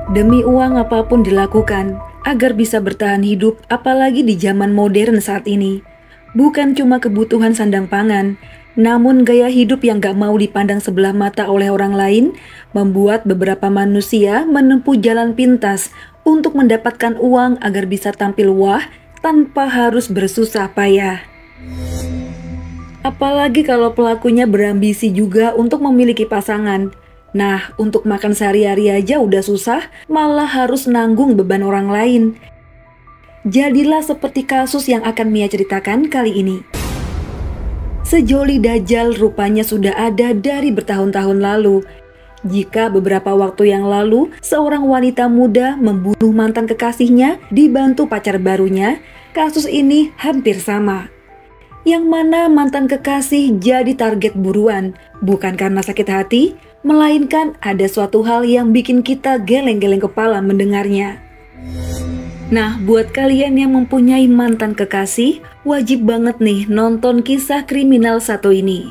Demi uang apapun dilakukan agar bisa bertahan hidup, apalagi di zaman modern saat ini. Bukan cuma kebutuhan sandang pangan, namun gaya hidup yang gak mau dipandang sebelah mata oleh orang lain membuat beberapa manusia menempuh jalan pintas untuk mendapatkan uang agar bisa tampil wah tanpa harus bersusah payah. Apalagi kalau pelakunya berambisi juga untuk memiliki pasangan. Nah, untuk makan sehari-hari aja udah susah, malah harus nanggung beban orang lain. Jadilah seperti kasus yang akan Mia ceritakan kali ini. Sejoli Dajjal rupanya sudah ada dari bertahun-tahun lalu. Jika beberapa waktu yang lalu, seorang wanita muda membunuh mantan kekasihnya dibantu pacar barunya, kasus ini hampir sama. Yang mana mantan kekasih jadi target buruan, bukan karena sakit hati, melainkan ada suatu hal yang bikin kita geleng-geleng kepala mendengarnya. Nah, buat kalian yang mempunyai mantan kekasih, wajib banget nih nonton kisah kriminal satu ini.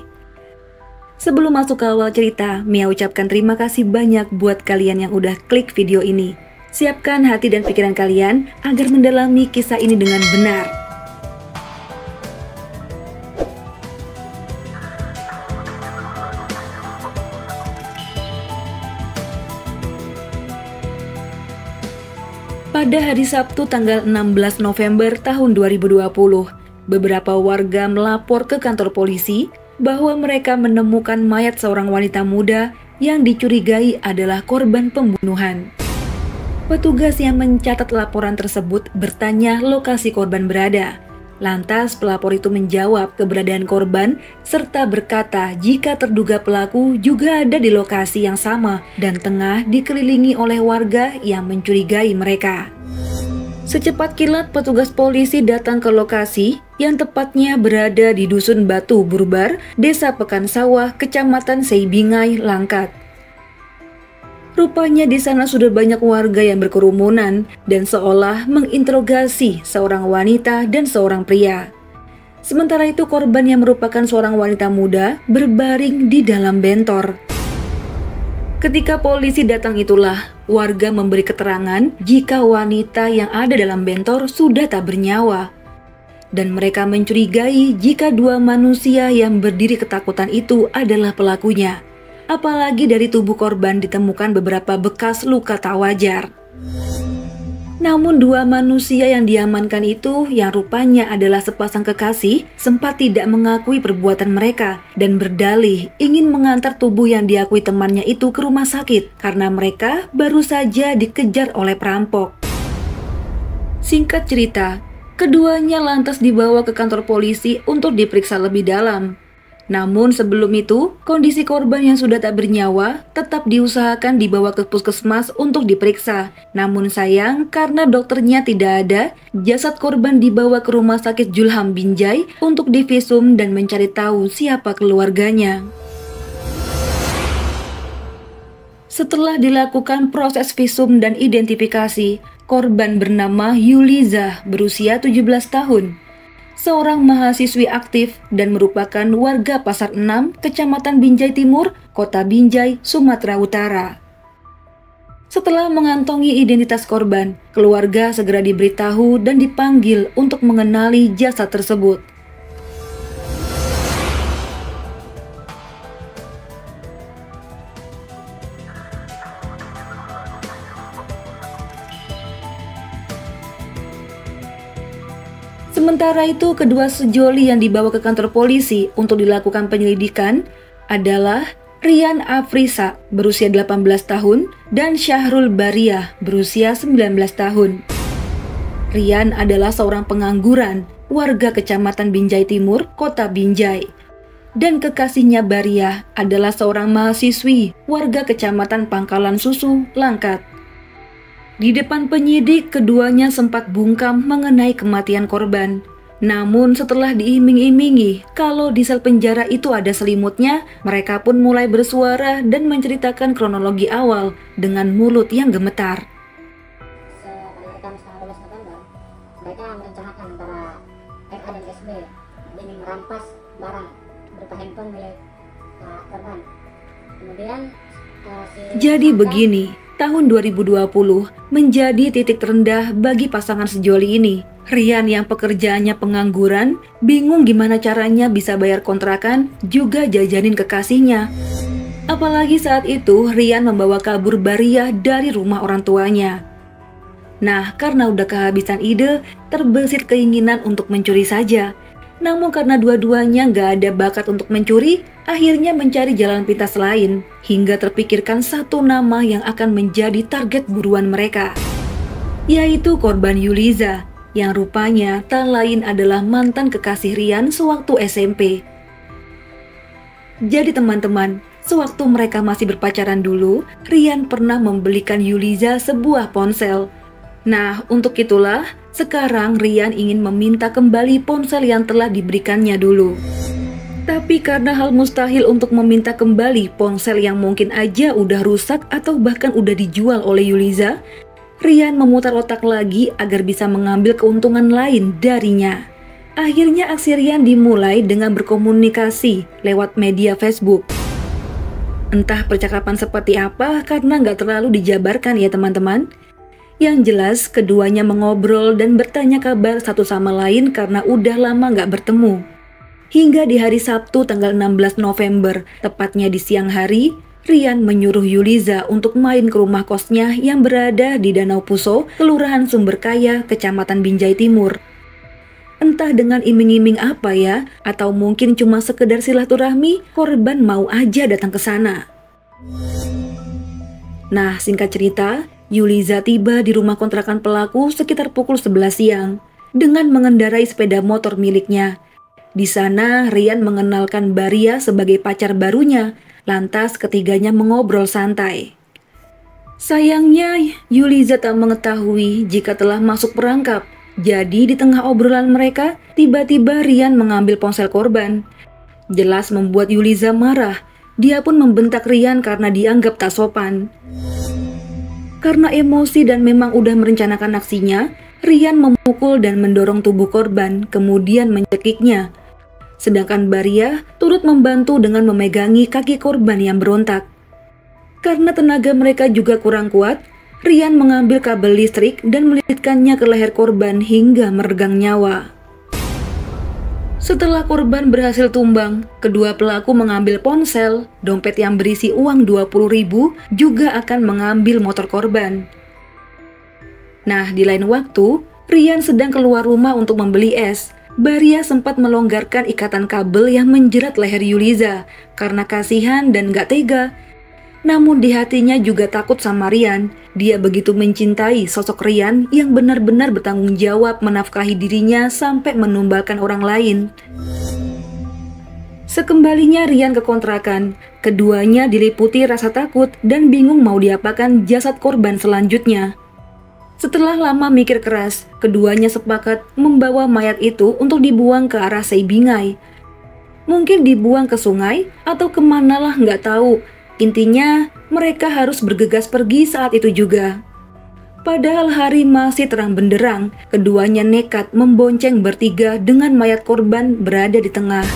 Sebelum masuk ke awal cerita, Mia ucapkan terima kasih banyak buat kalian yang udah klik video ini. Siapkan hati dan pikiran kalian agar mendalami kisah ini dengan benar. Pada hari Sabtu tanggal 16 November tahun 2020, beberapa warga melapor ke kantor polisi bahwa mereka menemukan mayat seorang wanita muda yang dicurigai adalah korban pembunuhan. Petugas yang mencatat laporan tersebut bertanya lokasi korban berada. Lantas pelapor itu menjawab keberadaan korban serta berkata jika terduga pelaku juga ada di lokasi yang sama dan tengah dikelilingi oleh warga yang mencurigai mereka. Secepat kilat petugas polisi datang ke lokasi yang tepatnya berada di Dusun Batu Burbar, Desa Pekansawah, Kecamatan Seibingai, Langkat. Rupanya di sana sudah banyak warga yang berkerumunan dan seolah menginterogasi seorang wanita dan seorang pria. Sementara itu korban yang merupakan seorang wanita muda berbaring di dalam bentor. Ketika polisi datang itulah warga memberi keterangan jika wanita yang ada dalam bentor sudah tak bernyawa. Dan mereka mencurigai jika dua manusia yang berdiri ketakutan itu adalah pelakunya. Apalagi dari tubuh korban ditemukan beberapa bekas luka tak wajar. Namun dua manusia yang diamankan itu yang rupanya adalah sepasang kekasih sempat tidak mengakui perbuatan mereka dan berdalih ingin mengantar tubuh yang diakui temannya itu ke rumah sakit karena mereka baru saja dikejar oleh perampok. Singkat cerita, keduanya lantas dibawa ke kantor polisi untuk diperiksa lebih dalam. Namun sebelum itu, kondisi korban yang sudah tak bernyawa tetap diusahakan dibawa ke puskesmas untuk diperiksa. Namun sayang, karena dokternya tidak ada, jasad korban dibawa ke rumah sakit Julham Binjai untuk divisum dan mencari tahu siapa keluarganya. Setelah dilakukan proses visum dan identifikasi, korban bernama Yuliza berusia 17 tahun. Seorang mahasiswi aktif dan merupakan warga Pasar 6, Kecamatan Binjai Timur, Kota Binjai, Sumatera Utara. Setelah mengantongi identitas korban, keluarga segera diberitahu dan dipanggil untuk mengenali jasad tersebut. Sementara itu, kedua sejoli yang dibawa ke kantor polisi untuk dilakukan penyelidikan adalah Rian Afrisa berusia 18 tahun dan Syahrul Bariah berusia 19 tahun. Rian adalah seorang pengangguran, warga Kecamatan Binjai Timur, Kota Binjai. Dan kekasihnya Bariah adalah seorang mahasiswi, warga Kecamatan Pangkalan Susu, Langkat. Di depan penyidik, keduanya sempat bungkam mengenai kematian korban. Namun setelah diiming-imingi kalau di sel penjara itu ada selimutnya, mereka pun mulai bersuara dan menceritakan kronologi awal dengan mulut yang gemetar. Setelah 12 November, mereka merencanakan antara RA dan SB demi merampas barang berupa handphone milik korban. Kemudian Jadi begini, tahun 2020 menjadi titik terendah bagi pasangan sejoli ini. Rian yang pekerjaannya pengangguran, bingung gimana caranya bisa bayar kontrakan, juga jajanin kekasihnya. Apalagi saat itu Rian membawa kabur Baria dari rumah orang tuanya. Nah, karena udah kehabisan ide, terbesit keinginan untuk mencuri saja. Namun karena dua-duanya gak ada bakat untuk mencuri, akhirnya mencari jalan pintas lain, hingga terpikirkan satu nama yang akan menjadi target buruan mereka, yaitu korban Yuliza, yang rupanya tak lain adalah mantan kekasih Rian sewaktu SMP. Jadi teman-teman, sewaktu mereka masih berpacaran dulu, Rian pernah membelikan Yuliza sebuah ponsel. Nah, untuk itulah sekarang Rian ingin meminta kembali ponsel yang telah diberikannya dulu. Tapi karena hal mustahil untuk meminta kembali ponsel yang mungkin aja udah rusak atau bahkan udah dijual oleh Yuliza, Rian memutar otak lagi agar bisa mengambil keuntungan lain darinya. Akhirnya aksi Rian dimulai dengan berkomunikasi lewat media Facebook. Entah percakapan seperti apa karena nggak terlalu dijabarkan ya teman-teman. Yang jelas keduanya mengobrol dan bertanya kabar satu sama lain karena udah lama nggak bertemu. Hingga di hari Sabtu tanggal 16 November, tepatnya di siang hari, Rian menyuruh Yuliza untuk main ke rumah kosnya yang berada di Danau Puso, Kelurahan Sumberkaya, Kecamatan Binjai Timur. Entah dengan iming-iming apa ya, atau mungkin cuma sekedar silaturahmi, korban mau aja datang ke sana. Nah, singkat cerita, Yuliza tiba di rumah kontrakan pelaku sekitar pukul 11 siang dengan mengendarai sepeda motor miliknya. Di sana, Rian mengenalkan Baria sebagai pacar barunya, lantas ketiganya mengobrol santai. Sayangnya, Yuliza tak mengetahui jika telah masuk perangkap. Jadi di tengah obrolan mereka, tiba-tiba Rian mengambil ponsel korban. Jelas membuat Yuliza marah. Dia pun membentak Rian karena dianggap tak sopan. Karena emosi dan memang udah merencanakan aksinya, Rian memukul dan mendorong tubuh korban, kemudian mencekiknya. Sedangkan Baria turut membantu dengan memegangi kaki korban yang berontak. Karena tenaga mereka juga kurang kuat, Rian mengambil kabel listrik dan melilitkannya ke leher korban hingga meregang nyawa. Setelah korban berhasil tumbang, kedua pelaku mengambil ponsel, dompet yang berisi uang 20.000, juga akan mengambil motor korban. Nah, di lain waktu, Rian sedang keluar rumah untuk membeli es. Baria sempat melonggarkan ikatan kabel yang menjerat leher Yuliza karena kasihan dan gak tega. Namun di hatinya juga takut sama Rian. Dia begitu mencintai sosok Rian yang benar-benar bertanggung jawab menafkahi dirinya sampai menumbalkan orang lain. Sekembalinya Rian ke kontrakan, keduanya diliputi rasa takut dan bingung mau diapakan jasad korban selanjutnya. Setelah lama mikir keras, keduanya sepakat membawa mayat itu untuk dibuang ke arah Seibingai. Mungkin dibuang ke sungai atau kemana lah nggak tahu. Intinya, mereka harus bergegas pergi saat itu juga. Padahal hari masih terang benderang, keduanya nekat membonceng bertiga dengan mayat korban berada di tengah.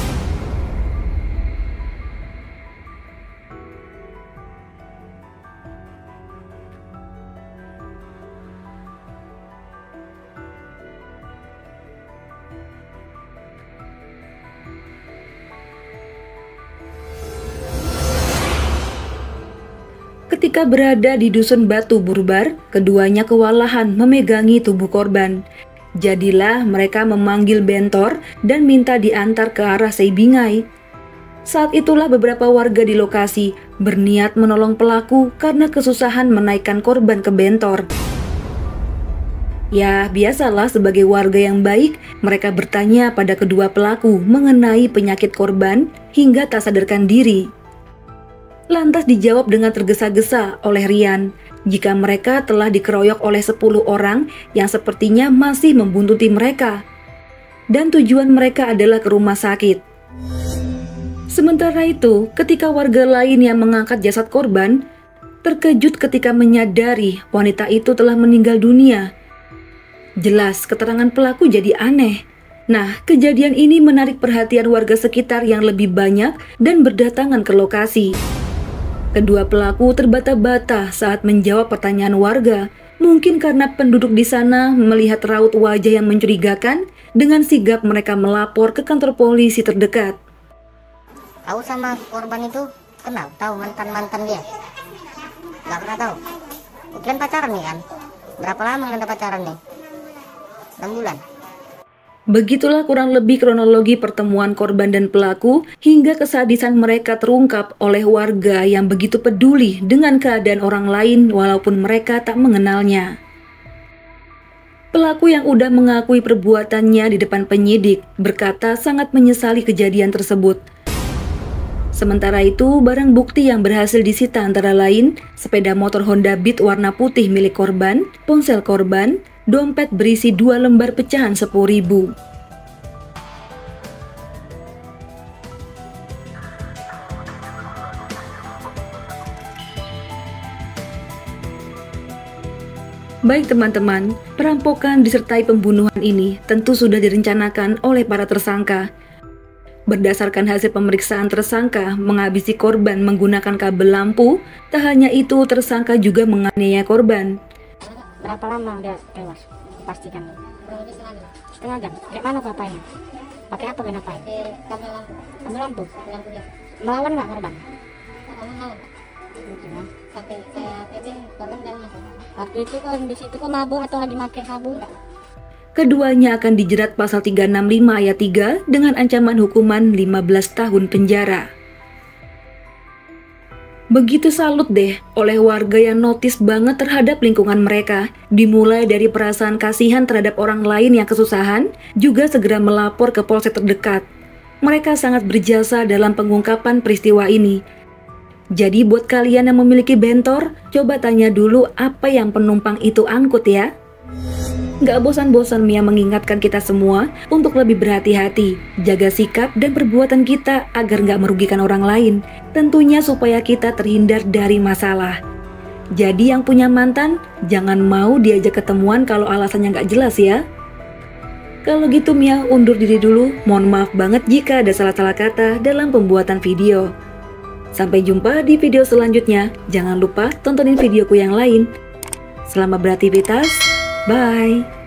Ketika berada di dusun Batu Burbar, keduanya kewalahan memegangi tubuh korban. Jadilah mereka memanggil bentor dan minta diantar ke arah Seibingai. Saat itulah beberapa warga di lokasi berniat menolong pelaku karena kesusahan menaikkan korban ke bentor. Ya, biasalah sebagai warga yang baik, mereka bertanya pada kedua pelaku mengenai penyakit korban hingga tak sadarkan diri. Lantas dijawab dengan tergesa-gesa oleh Rian jika mereka telah dikeroyok oleh 10 orang yang sepertinya masih membuntuti mereka. Dan tujuan mereka adalah ke rumah sakit. Sementara itu, ketika warga lain yang mengangkat jasad korban, terkejut ketika menyadari wanita itu telah meninggal dunia. Jelas keterangan pelaku jadi aneh. Nah, kejadian ini menarik perhatian warga sekitar yang lebih banyak dan berdatangan ke lokasi. Kedua pelaku terbata-bata saat menjawab pertanyaan warga, mungkin karena penduduk di sana melihat raut wajah yang mencurigakan. Dengan sigap mereka melapor ke kantor polisi terdekat. Tahu sama korban itu? Kenal? Tahu mantan-mantan dia? Nggak pernah tahu. Kalian pacaran nih kan? Berapa lama kalian pacaran nih? 6 bulan. Begitulah kurang lebih kronologi pertemuan korban dan pelaku hingga kesadisan mereka terungkap oleh warga yang begitu peduli dengan keadaan orang lain walaupun mereka tak mengenalnya. Pelaku yang udah mengakui perbuatannya di depan penyidik berkata sangat menyesali kejadian tersebut. Sementara itu, barang bukti yang berhasil disita antara lain sepeda motor Honda Beat warna putih milik korban, ponsel korban, dompet berisi 2 lembar pecahan 10.000. Baik teman-teman, perampokan disertai pembunuhan ini tentu sudah direncanakan oleh para tersangka. Berdasarkan hasil pemeriksaan tersangka menghabisi korban menggunakan kabel lampu, tak hanya itu tersangka juga menganiaya korban. Berapa lama dia tewas? Pastikan. Setengah jam. Kayak mana bapaknya? Pakai apa kenapa? Kabel lampu. Kabel lampu? Lampu dia. Melawan nggak korban? Melawan. Sampai saya pegang korban dan masuk. Waktu itu kan di situ kok mabuk atau lagi pakai sabu? Keduanya akan dijerat pasal 365 ayat 3 dengan ancaman hukuman 15 tahun penjara. Begitu salut deh oleh warga yang notice banget terhadap lingkungan mereka. Dimulai dari perasaan kasihan terhadap orang lain yang kesusahan, juga segera melapor ke polsek terdekat. Mereka sangat berjasa dalam pengungkapan peristiwa ini. Jadi buat kalian yang memiliki bentor, coba tanya dulu apa yang penumpang itu angkut ya. Gak bosan-bosan Mia mengingatkan kita semua untuk lebih berhati-hati, jaga sikap dan perbuatan kita agar gak merugikan orang lain, tentunya supaya kita terhindar dari masalah. Jadi yang punya mantan, jangan mau diajak ketemuan kalau alasannya gak jelas ya. Kalau gitu Mia undur diri dulu, mohon maaf banget jika ada salah-salah kata dalam pembuatan video. Sampai jumpa di video selanjutnya, jangan lupa tontonin videoku yang lain. Selamat beraktivitas. Bye.